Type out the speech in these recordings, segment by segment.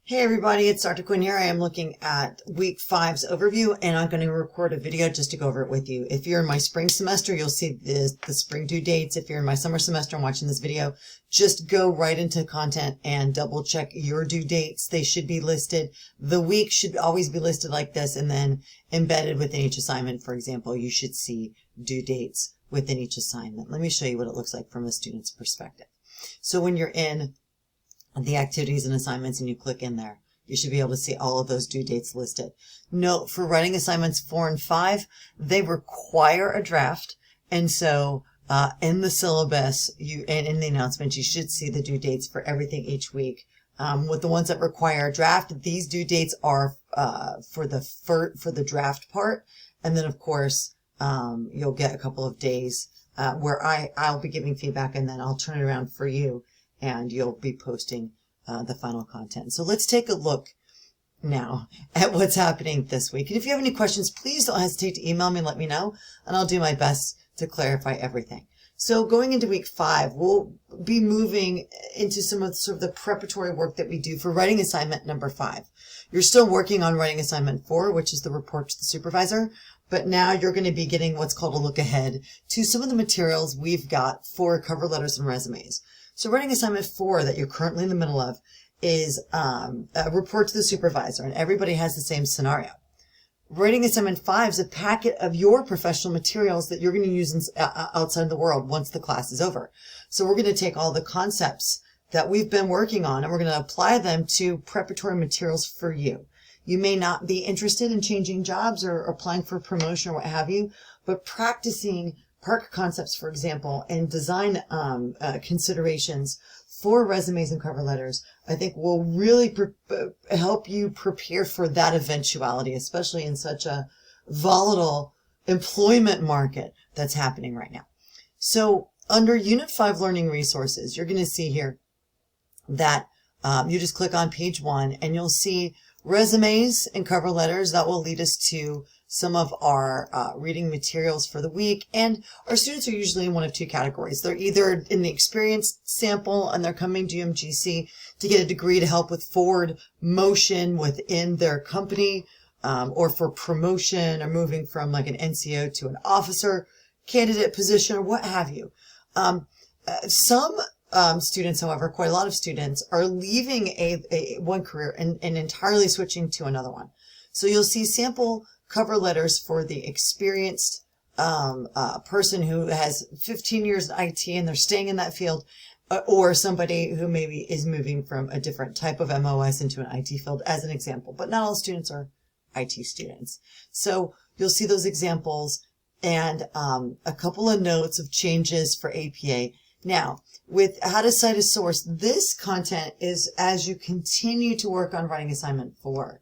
Hey everybody, it's Dr. Quinn here. I am looking at week 5's overview and I'm going to record a video just to go over it with you. If you're in my spring semester, you'll see the spring due dates. If you're in my summer semester and watching this video, just go right into content and double check your due dates. They should be listed. The week should always be listed like this, and then embedded within each assignment. For example, you should see due dates within each assignment. Let me show you what it looks like from a student's perspective. So when you're in the activities and assignments and you click in there, you should be able to see all of those due dates listed. Note, for writing assignments 4 and 5, they require a draft. And so in the syllabus and in the announcement, you should see the due dates for everything each week. With the ones that require a draft, these due dates are for the draft part. And then, of course, you'll get a couple of days where I'll be giving feedback, and then I'll turn it around for you, and you'll be posting the final content. So let's take a look now at what's happening this week. And if you have any questions, please don't hesitate to email me and let me know, and I'll do my best to clarify everything. So going into week 5, we'll be moving into some of sort of the preparatory work that we do for writing assignment number 5. You're still working on writing assignment 4, which is the report to the supervisor, but now you're going to be getting what's called a look ahead to some of the materials we've got for cover letters and resumes. So writing assignment 4 that you're currently in the middle of is a report to the supervisor, and everybody has the same scenario. Writing assignment 5 is a packet of your professional materials that you're going to use outside the world once the class is over. So we're going to take all the concepts that we've been working on and we're going to apply them to preparatory materials for you. You may not be interested in changing jobs or applying for promotion or what have you, but practicing PARC concepts, for example, and design considerations for resumes and cover letters, I think will really help you prepare for that eventuality, especially in such a volatile employment market that's happening right now. So under Unit 5 Learning Resources, you're going to see here that you just click on page 1 and you'll see resumes and cover letters. That will lead us to some of our reading materials for the week. And our students are usually in one of two categories. They're either in the experience sample and they're coming to UMGC to get a degree to help with forward motion within their company, or for promotion or moving from like an NCO to an officer candidate position or what have you. Some students, however, quite a lot of students are leaving one career and entirely switching to another one. So you'll see sample cover letters for the experienced person who has 15 years in IT and they're staying in that field, or somebody who maybe is moving from a different type of MOS into an IT field, as an example. But not all students are IT students. So you'll see those examples and a couple of notes of changes for APA. Now, with how to cite a source, this content is as you continue to work on writing assignment 4.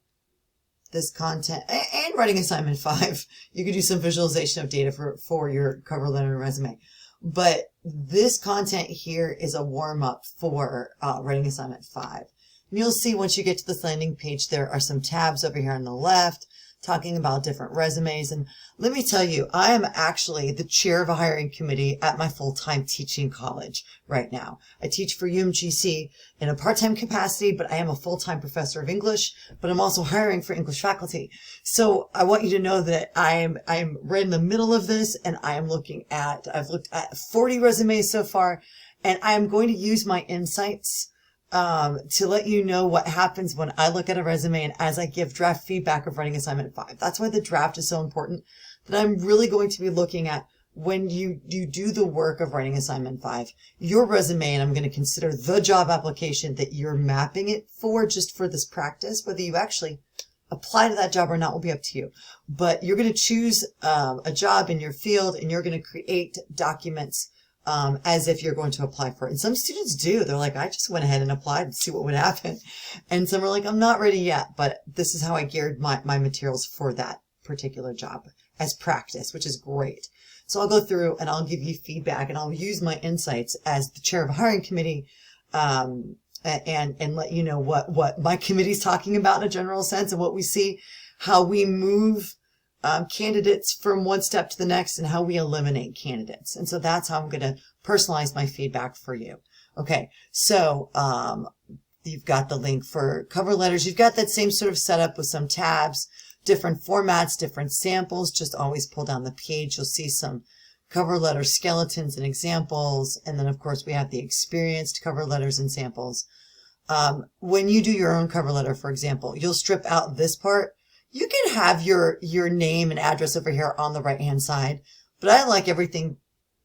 This content and writing assignment 5, you can do some visualization of data for your cover letter and resume. But this content here is a warm-up for writing assignment 5. And you'll see once you get to this landing page, there are some tabs over here on the left talking about different resumes. And let me tell you, I am actually the chair of a hiring committee at my full-time teaching college right now. I teach for UMGC in a part-time capacity, but I am a full-time professor of English, but I'm also hiring for English faculty. So I want you to know that I'm right in the middle of this, and I've looked at 40 resumes so far, and I am going to use my insights to let you know what happens when I look at a resume and as I give draft feedback of writing assignment 5. That's why the draft is so important, that I'm really going to be looking at when you do the work of writing assignment 5, your resume, and I'm going to consider the job application that you're mapping it for, just for this practice. Whether you actually apply to that job or not will be up to you. But you're going to choose a job in your field and you're going to create documents as if you're going to apply for it. And some students do. They're like, I just went ahead and applied and see what would happen. And some are like, I'm not ready yet, but this is how I geared my materials for that particular job as practice, which is great. So I'll go through and I'll give you feedback and I'll use my insights as the chair of a hiring committee, and let you know what my committee's talking about in a general sense and what we see, how we move candidates from one step to the next and how we eliminate candidates. And so that's how I'm going to personalize my feedback for you. Okay, so You've got the link for cover letters. You've got that same sort of setup with some tabs, different formats, different samples. Just always pull down the page. You'll see some cover letter skeletons and examples. And then, of course, we have the experienced cover letters and samples. When you do your own cover letter, for example, you'll strip out this part. You can have your name and address over here on the right-hand side, but I like everything.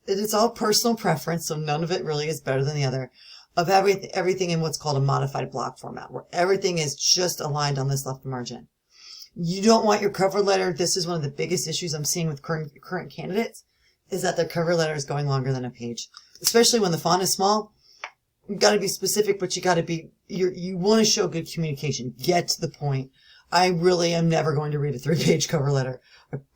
It's all personal preference, so none of it really is better than the other. Of everything in what's called a modified block format, where everything is just aligned on this left margin. You don't want your cover letter. This is one of the biggest issues I'm seeing with current candidates, is that their cover letter is going longer than a page, especially when the font is small. You've got to be specific, but you got to be, you want to show good communication. Get to the point. I really am never going to read a 3-page cover letter.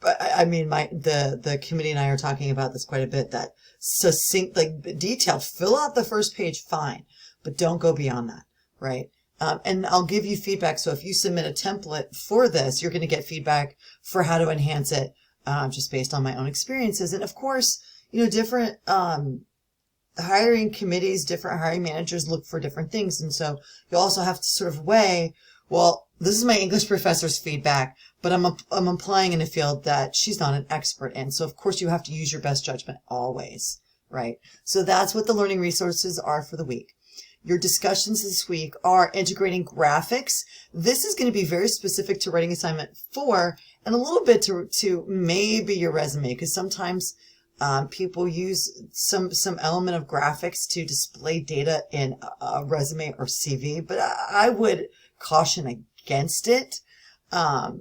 I mean, the committee and I are talking about this quite a bit, that succinct, like detailed, fill out the first page, fine, but don't go beyond that, right? And I'll give you feedback. So if you submit a template for this, you're going to get feedback for how to enhance it, just based on my own experiences. And of course, you know, different, hiring committees, different hiring managers look for different things. And so you also have to sort of weigh, well, this is my English professor's feedback, but I'm applying in a field that she's not an expert in. So of course you have to use your best judgment always, right? So that's what the learning resources are for the week. Your discussions this week are integrating graphics. This is going to be very specific to writing assignment 4 and a little bit to maybe your resume, because sometimes people use some element of graphics to display data in a resume or CV, but I would caution against it. I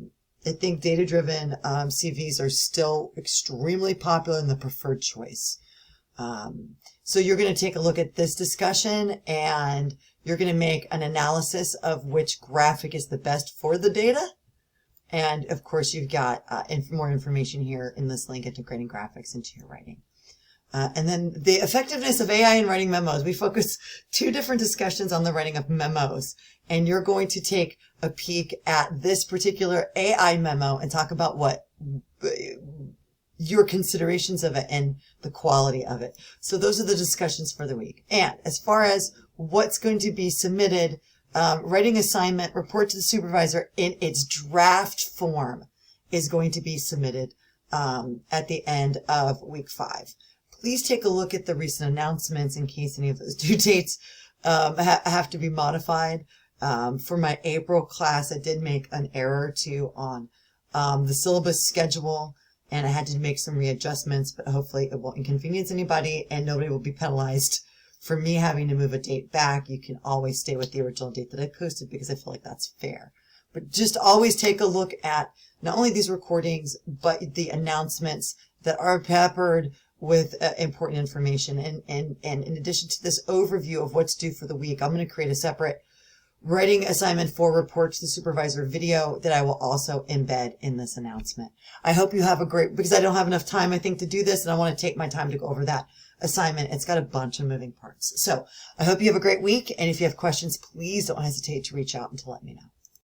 think data-driven CVs are still extremely popular and the preferred choice. So you're going to take a look at this discussion and you're going to make an analysis of which graphic is the best for the data. And of course, you've got more information here in this link, integrating graphics into your writing. And then the effectiveness of AI in writing memos. We focus 2 different discussions on the writing of memos. And you're going to take a peek at this particular AI memo and talk about what your considerations of it and the quality of it. So those are the discussions for the week. And as far as what's going to be submitted, writing assignment, report to the supervisor in its draft form is going to be submitted at the end of week 5. Please take a look at the recent announcements in case any of those due dates have to be modified. For my April class, I did make an error or 2 on the syllabus schedule, and I had to make some readjustments, but hopefully it won't inconvenience anybody and nobody will be penalized for me having to move a date back. You can always stay with the original date that I posted because I feel like that's fair. But just always take a look at not only these recordings, but the announcements that are peppered with important information. And in addition to this overview of what's due for the week, I'm going to create a separate writing assignment 4 report to the supervisor video that I will also embed in this announcement. I hope you have a great, because I don't have enough time, I think, to do this, and I want to take my time to go over that assignment. It's got a bunch of moving parts. So I hope you have a great week. And if you have questions, please don't hesitate to reach out and to let me know.